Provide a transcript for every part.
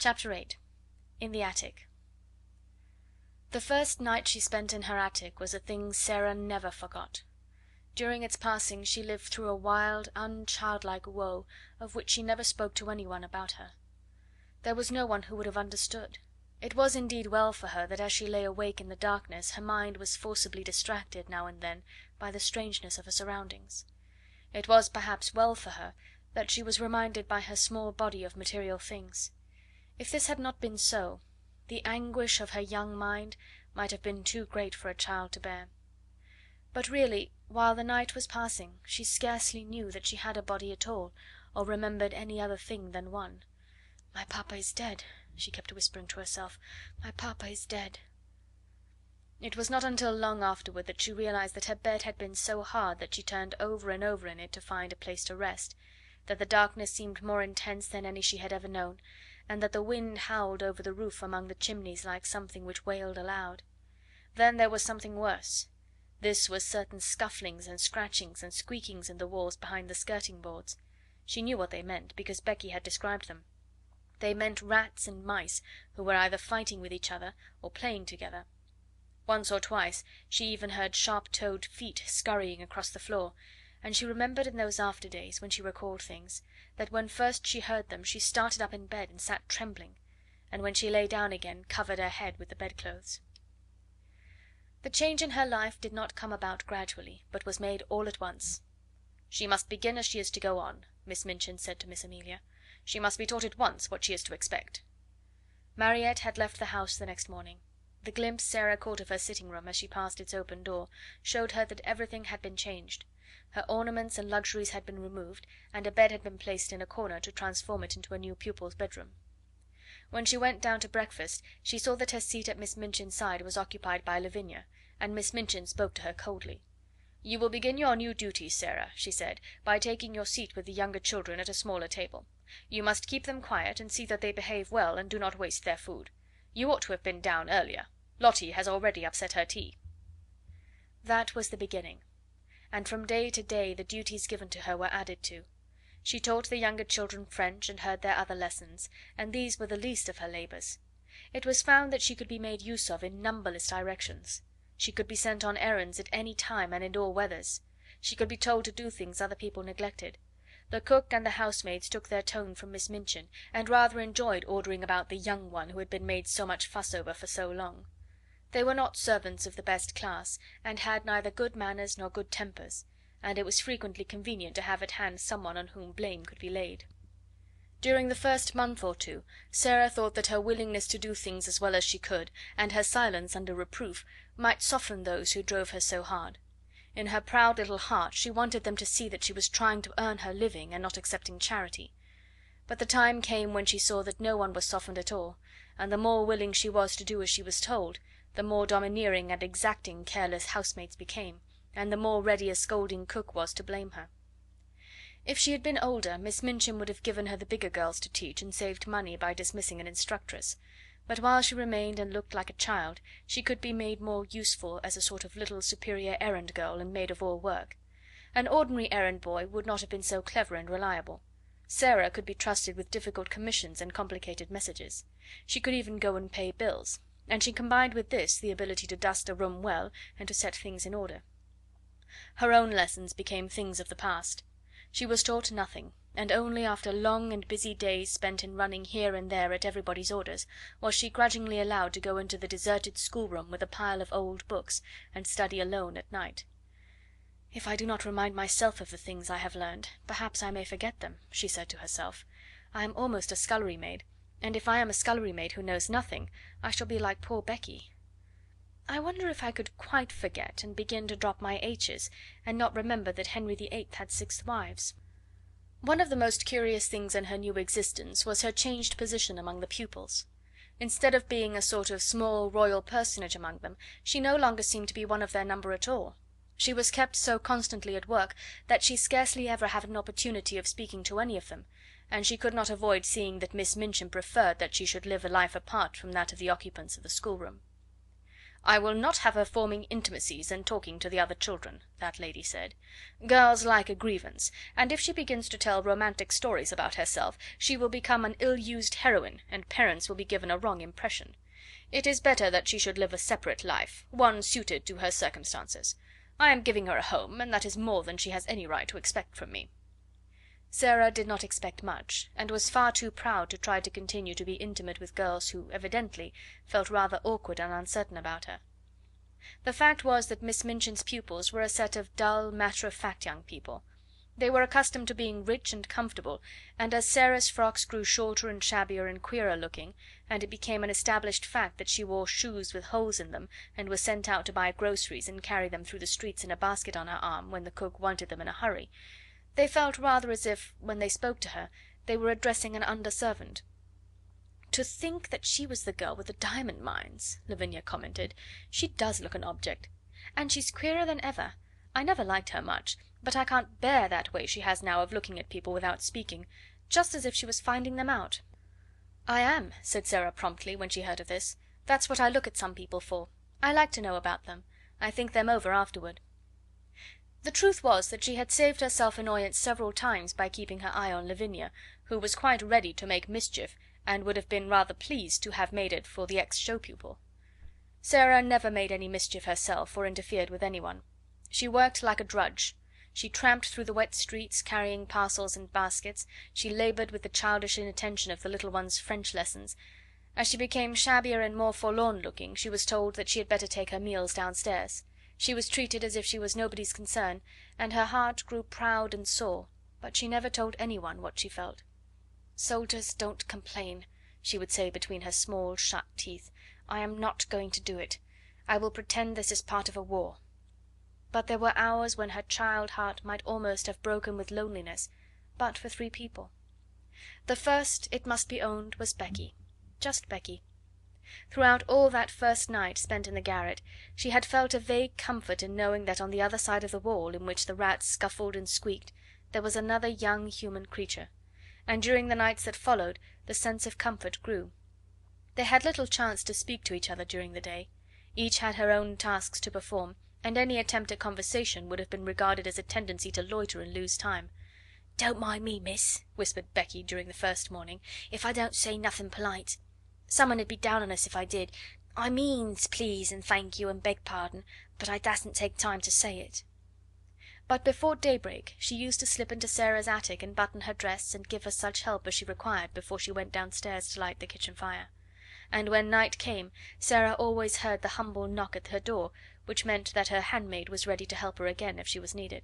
Chapter 8. In the Attic. The first night she spent in her attic was a thing Sara never forgot. During its passing she lived through a wild, unchildlike woe of which she never spoke to anyone about her. There was no one who would have understood. It was indeed well for her that as she lay awake in the darkness her mind was forcibly distracted now and then by the strangeness of her surroundings. It was perhaps well for her that she was reminded by her small body of material things. If this had not been so, the anguish of her young mind might have been too great for a child to bear. But really, while the night was passing, she scarcely knew that she had a body at all, or remembered any other thing than one. "My papa is dead," she kept whispering to herself. "My papa is dead." It was not until long afterward that she realised that her bed had been so hard that she turned over and over in it to find a place to rest, that the darkness seemed more intense than any she had ever known, and that the wind howled over the roof among the chimneys like something which wailed aloud. Then there was something worse. This was certain scufflings and scratchings and squeakings in the walls behind the skirting boards. She knew what they meant, because Becky had described them. They meant rats and mice who were either fighting with each other or playing together. Once or twice she even heard sharp-toed feet scurrying across the floor, and she remembered in those after days, when she recalled things, that when first she heard them she started up in bed and sat trembling, and when she lay down again covered her head with the bedclothes. The change in her life did not come about gradually, but was made all at once. "She must begin as she is to go on," Miss Minchin said to Miss Amelia. "She must be taught at once what she is to expect." Mariette had left the house the next morning. The glimpse Sara caught of her sitting room as she passed its open door showed her that everything had been changed. Her ornaments and luxuries had been removed, and a bed had been placed in a corner to transform it into a new pupil's bedroom. When she went down to breakfast she saw that her seat at Miss Minchin's side was occupied by Lavinia, and Miss Minchin spoke to her coldly. "You will begin your new duties, Sara," she said, "by taking your seat with the younger children at a smaller table. You must keep them quiet, and see that they behave well and do not waste their food. You ought to have been down earlier. Lottie has already upset her tea." That was the beginning, and from day to day the duties given to her were added to. She taught the younger children French and heard their other lessons, and these were the least of her labours. It was found that she could be made use of in numberless directions. She could be sent on errands at any time and in all weathers. She could be told to do things other people neglected. The cook and the housemaids took their tone from Miss Minchin, and rather enjoyed ordering about the young one who had been made so much fuss over for so long. They were not servants of the best class, and had neither good manners nor good tempers, and it was frequently convenient to have at hand someone on whom blame could be laid. During the first month or two Sara thought that her willingness to do things as well as she could, and her silence under reproof, might soften those who drove her so hard. In her proud little heart she wanted them to see that she was trying to earn her living and not accepting charity. But the time came when she saw that no one was softened at all, and the more willing she was to do as she was told, the more domineering and exacting careless housemaids became, and the more ready a scolding cook was to blame her. If she had been older, Miss Minchin would have given her the bigger girls to teach, and saved money by dismissing an instructress; but while she remained and looked like a child, she could be made more useful as a sort of little superior errand girl and maid of all work. An ordinary errand boy would not have been so clever and reliable. Sara could be trusted with difficult commissions and complicated messages. She could even go and pay bills, and she combined with this the ability to dust a room well and to set things in order. Her own lessons became things of the past. She was taught nothing, and only after long and busy days spent in running here and there at everybody's orders was she grudgingly allowed to go into the deserted schoolroom with a pile of old books and study alone at night. "If I do not remind myself of the things I have learned, perhaps I may forget them," she said to herself. "I am almost a scullery maid, and if I am a scullery maid who knows nothing, I shall be like poor Becky. I wonder if I could quite forget, and begin to drop my H's, and not remember that Henry VIII had 6 wives." One of the most curious things in her new existence was her changed position among the pupils. Instead of being a sort of small royal personage among them, she no longer seemed to be one of their number at all. She was kept so constantly at work that she scarcely ever had an opportunity of speaking to any of them, and she could not avoid seeing that Miss Minchin preferred that she should live a life apart from that of the occupants of the schoolroom. "I will not have her forming intimacies and talking to the other children," that lady said. "Girls like a grievance, and if she begins to tell romantic stories about herself she will become an ill-used heroine, and parents will be given a wrong impression. It is better that she should live a separate life, one suited to her circumstances. I am giving her a home, and that is more than she has any right to expect from me." Sara did not expect much, and was far too proud to try to continue to be intimate with girls who, evidently, felt rather awkward and uncertain about her. The fact was that Miss Minchin's pupils were a set of dull, matter of fact young people. They were accustomed to being rich and comfortable, and as Sara's frocks grew shorter and shabbier and queerer looking, and it became an established fact that she wore shoes with holes in them, and was sent out to buy groceries and carry them through the streets in a basket on her arm when the cook wanted them in a hurry, they felt rather as if, when they spoke to her, they were addressing an under servant. "To think that she was the girl with the diamond mines," Lavinia commented. "She does look an object. And she's queerer than ever. I never liked her much, but I can't bear that way she has now of looking at people without speaking, just as if she was finding them out." "I am," said Sara promptly, when she heard of this. "That's what I look at some people for. I like to know about them. I think them over afterward." The truth was that she had saved herself annoyance several times by keeping her eye on Lavinia, who was quite ready to make mischief, and would have been rather pleased to have made it for the ex show pupil. Sara never made any mischief herself, or interfered with anyone. She worked like a drudge. She tramped through the wet streets, carrying parcels and baskets. She laboured with the childish inattention of the little ones' French lessons. As she became shabbier and more forlorn looking, she was told that she had better take her meals downstairs. She was treated as if she was nobody's concern, and her heart grew proud and sore, but she never told anyone what she felt. "Soldiers don't complain," she would say between her small shut teeth. "I am not going to do it. I will pretend this is part of a war." But there were hours when her child heart might almost have broken with loneliness, but for three people. The first, it must be owned, was Becky. Just Becky. Throughout all that first night spent in the garret, she had felt a vague comfort in knowing that on the other side of the wall, in which the rats scuffled and squeaked, there was another young human creature, and during the nights that followed the sense of comfort grew. They had little chance to speak to each other during the day. Each had her own tasks to perform, and any attempt at conversation would have been regarded as a tendency to loiter and lose time. "Don't mind me, miss," whispered Becky during the first morning, "if I don't say nothing polite. Some one 'ud be down on us if I did. I means please and thank you and beg pardon, but I dasn't take time to say it." But before daybreak she used to slip into Sara's attic and button her dress and give her such help as she required before she went downstairs to light the kitchen fire. And when night came, Sara always heard the humble knock at her door, which meant that her handmaid was ready to help her again if she was needed.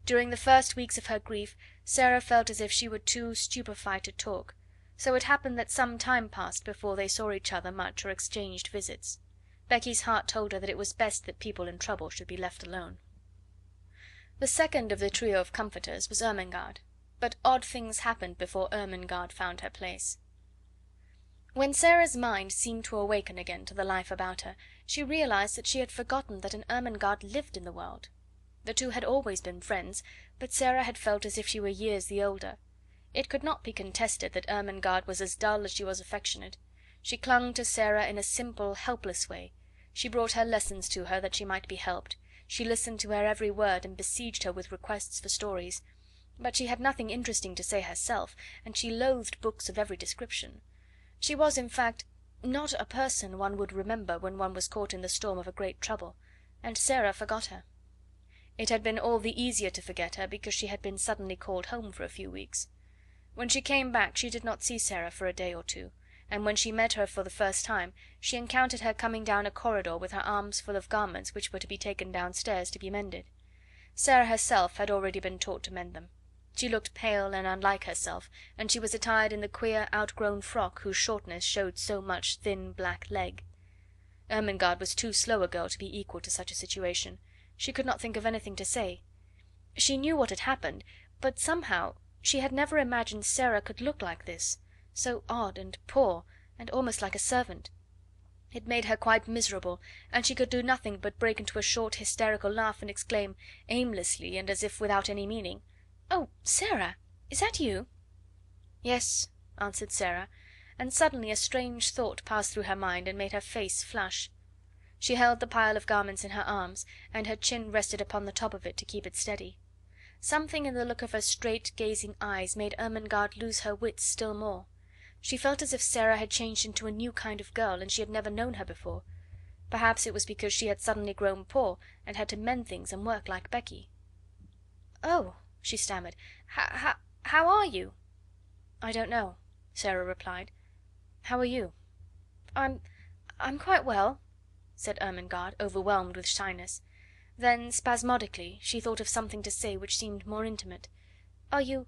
During the first weeks of her grief Sara felt as if she were too stupefied to talk, so it happened that some time passed before they saw each other much or exchanged visits. Becky's heart told her that it was best that people in trouble should be left alone. The second of the trio of comforters was Ermengarde, but odd things happened before Ermengarde found her place. When Sara's mind seemed to awaken again to the life about her, she realized that she had forgotten that an Ermengarde lived in the world. The two had always been friends, but Sara had felt as if she were years the older. It could not be contested that Ermengarde was as dull as she was affectionate. She clung to Sara in a simple, helpless way. She brought her lessons to her that she might be helped. She listened to her every word and besieged her with requests for stories. But she had nothing interesting to say herself, and she loathed books of every description. She was, in fact, not a person one would remember when one was caught in the storm of a great trouble, and Sara forgot her. It had been all the easier to forget her because she had been suddenly called home for a few weeks. When she came back she did not see Sara for a day or two, and when she met her for the first time she encountered her coming down a corridor with her arms full of garments which were to be taken downstairs to be mended. Sara herself had already been taught to mend them. She looked pale and unlike herself, and she was attired in the queer outgrown frock whose shortness showed so much thin black leg. Ermengarde was too slow a girl to be equal to such a situation. She could not think of anything to say. She knew what had happened, but somehow she had never imagined Sara could look like this, so odd and poor, and almost like a servant. It made her quite miserable, and she could do nothing but break into a short hysterical laugh and exclaim, aimlessly and as if without any meaning, "Oh, Sara, is that you?" "Yes," answered Sara, and suddenly a strange thought passed through her mind and made her face flush. She held the pile of garments in her arms, and her chin rested upon the top of it to keep it steady. Something in the look of her straight gazing eyes made Ermengarde lose her wits still more. She felt as if Sara had changed into a new kind of girl, and she had never known her before. Perhaps it was because she had suddenly grown poor, and had to mend things and work like Becky. "Oh," she stammered. How are you?" "I don't know," Sara replied. "How are you?" I'm quite well," said Ermengarde, overwhelmed with shyness. Then spasmodically she thought of something to say which seemed more intimate. Are you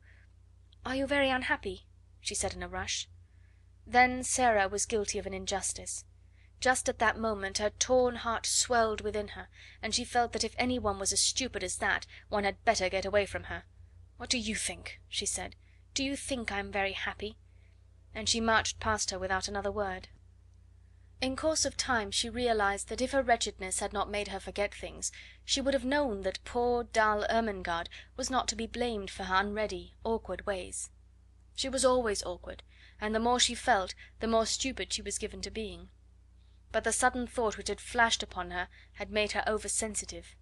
very unhappy?" she said in a rush. Then Sara was guilty of an injustice. Just at that moment her torn heart swelled within her, and she felt that if any one was as stupid as that, one had better get away from her. "What do you think?" she said. "Do you think I am very happy?" And she marched past her without another word. In course of time she realised that if her wretchedness had not made her forget things, she would have known that poor dull Ermengarde was not to be blamed for her unready, awkward ways. She was always awkward, and the more she felt, the more stupid she was given to being. But the sudden thought which had flashed upon her had made her over sensitive.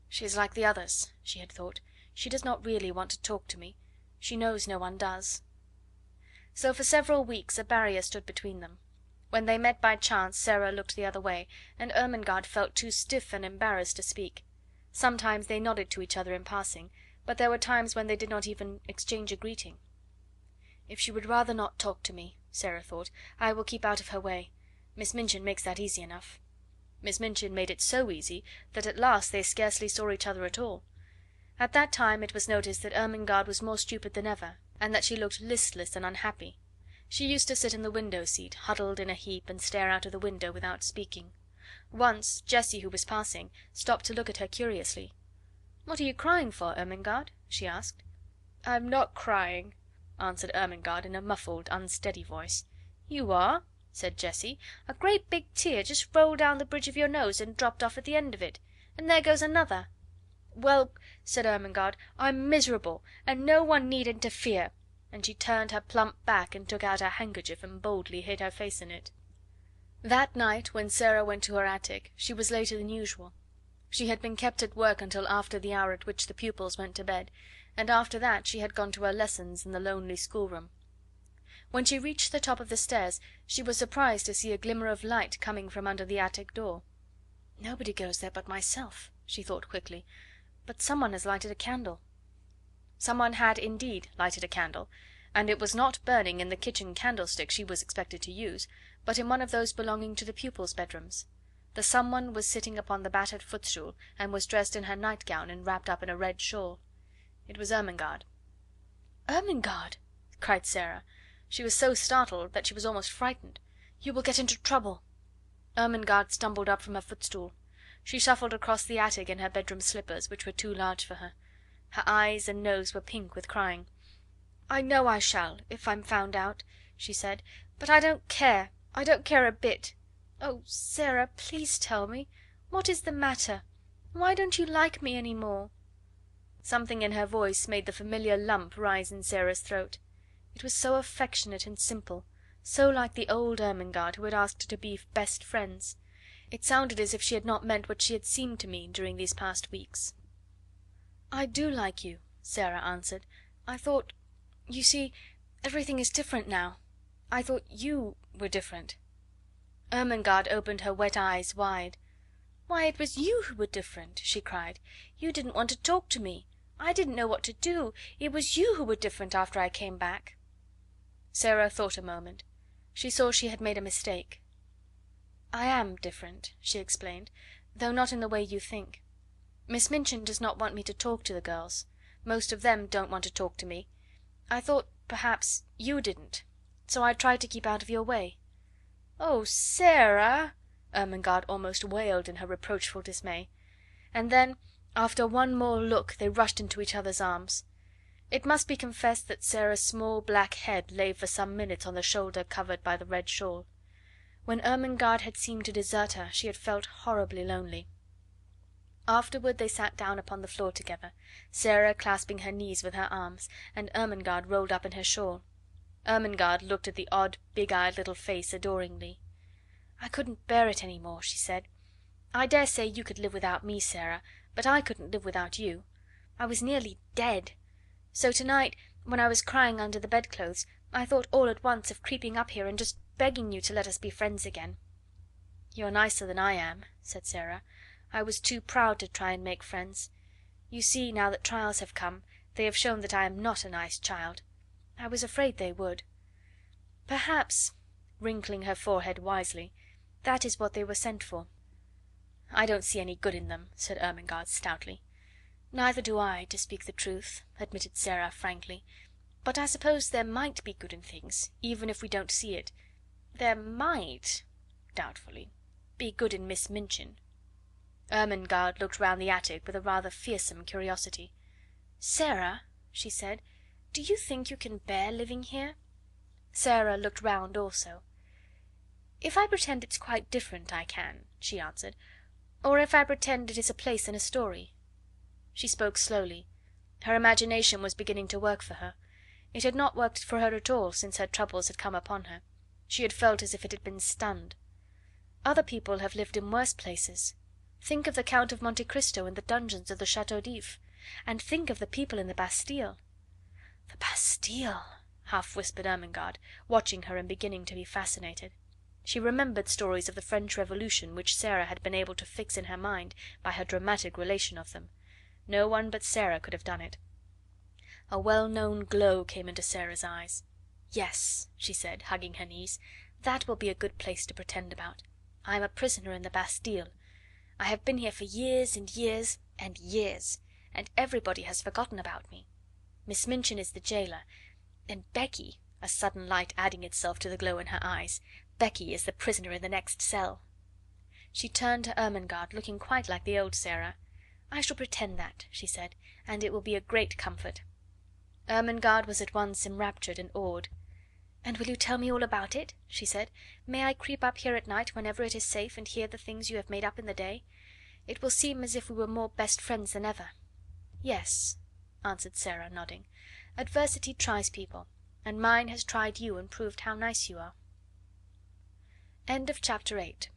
"She is like the others," she had thought. "She does not really want to talk to me. She knows no one does." So for several weeks a barrier stood between them. When they met by chance Sara looked the other way, and Ermengarde felt too stiff and embarrassed to speak. Sometimes they nodded to each other in passing, but there were times when they did not even exchange a greeting. "If she would rather not talk to me," Sara thought, "I will keep out of her way. Miss Minchin makes that easy enough." Miss Minchin made it so easy that at last they scarcely saw each other at all. At that time it was noticed that Ermengarde was more stupid than ever, and that she looked listless and unhappy. She used to sit in the window seat, huddled in a heap, and stare out of the window without speaking. Once Jessie, who was passing, stopped to look at her curiously. "What are you crying for, Ermengarde?" she asked. "I'm not crying," answered Ermengarde in a muffled, unsteady voice. "You are," said Jessie. "A great big tear just rolled down the bridge of your nose and dropped off at the end of it. And there goes another." "Well," said Ermengarde, "I'm miserable, and no one need interfere," and she turned her plump back and took out her handkerchief and boldly hid her face in it. That night, when Sara went to her attic, she was later than usual. She had been kept at work until after the hour at which the pupils went to bed, and after that she had gone to her lessons in the lonely schoolroom. When she reached the top of the stairs she was surprised to see a glimmer of light coming from under the attic door. "Nobody goes there but myself," she thought quickly, "but someone has lighted a candle." Someone had indeed lighted a candle, and it was not burning in the kitchen candlestick she was expected to use, but in one of those belonging to the pupils' bedrooms. The someone was sitting upon the battered footstool, and was dressed in her nightgown and wrapped up in a red shawl. It was Ermengarde. "Ermengarde!" cried Sara. She was so startled that she was almost frightened. "You will get into trouble." Ermengarde stumbled up from her footstool. She shuffled across the attic in her bedroom slippers, which were too large for her. Her eyes and nose were pink with crying. "I know I shall, if I'm found out," she said, "but I don't care. I don't care a bit. Oh, Sara, please tell me. What is the matter? Why don't you like me any more?" Something in her voice made the familiar lump rise in Sara's throat. It was so affectionate and simple, so like the old Ermengarde who had asked her to be best friends. It sounded as if she had not meant what she had seemed to mean during these past weeks. "I do like you," Sara answered. "I thought... you see, everything is different now. I thought you were different." Ermengarde opened her wet eyes wide. "Why, it was you who were different," she cried. "You didn't want to talk to me. I didn't know what to do. It was you who were different after I came back." Sara thought a moment. She saw she had made a mistake. "I am different," she explained, "though not in the way you think. Miss Minchin does not want me to talk to the girls. Most of them don't want to talk to me. I thought perhaps you didn't, so I tried to keep out of your way." "Oh, Sara!" Ermengarde almost wailed in her reproachful dismay. And then, after one more look, they rushed into each other's arms. It must be confessed that Sara's small black head lay for some minutes on the shoulder covered by the red shawl. When Ermengarde had seemed to desert her she had felt horribly lonely. Afterward they sat down upon the floor together, Sara clasping her knees with her arms, and Ermengarde rolled up in her shawl. Ermengarde looked at the odd, big-eyed little face adoringly. "I couldn't bear it any more," she said. I dare say you could live without me, Sarah, but I couldn't live without you. I was nearly dead. So to-night, when I was crying under the bedclothes, I thought all at once of creeping up here and just begging you to let us be friends again." "You're nicer than I am," said Sarah. "I was too proud to try and make friends. You see, now that trials have come, they have shown that I am not a nice child. I was afraid they would. Perhaps," wrinkling her forehead wisely, "that is what they were sent for." "I don't see any good in them," said Ermengarde stoutly. "Neither do I, to speak the truth," admitted Sarah frankly. "But I suppose there might be good in things, even if we don't see it. There might," doubtfully, "be good in Miss Minchin." Ermengarde looked round the attic with a rather fearsome curiosity. "Sarah," she said, "do you think you can bear living here?" Sarah looked round also. "If I pretend it's quite different, I can," she answered. "Or if I pretend it is a place in a story." She spoke slowly. Her imagination was beginning to work for her. It had not worked for her at all since her troubles had come upon her. She had felt as if it had been stunned. "Other people have lived in worse places. Think of the Count of Monte Cristo in the dungeons of the Chateau d'If, and think of the people in the Bastille." "The Bastille!" half whispered Ermengarde, watching her and beginning to be fascinated. She remembered stories of the French Revolution which Sarah had been able to fix in her mind by her dramatic relation of them. No one but Sarah could have done it. A well known glow came into Sarah's eyes. "Yes," she said, hugging her knees, "that will be a good place to pretend about. I am a prisoner in the Bastille. I have been here for years and years and years, and everybody has forgotten about me. Miss Minchin is the jailer, and Becky," a sudden light adding itself to the glow in her eyes, "Becky is the prisoner in the next cell." She turned to Ermengarde, looking quite like the old Sarah. "I shall pretend that," she said, "and it will be a great comfort." Ermengarde was at once enraptured and awed. "And will you tell me all about it?" she said. "May I creep up here at night whenever it is safe and hear the things you have made up in the day? It will seem as if we were more best friends than ever." "Yes," answered Sarah, nodding. "Adversity tries people, and mine has tried you and proved how nice you are." End of chapter 8.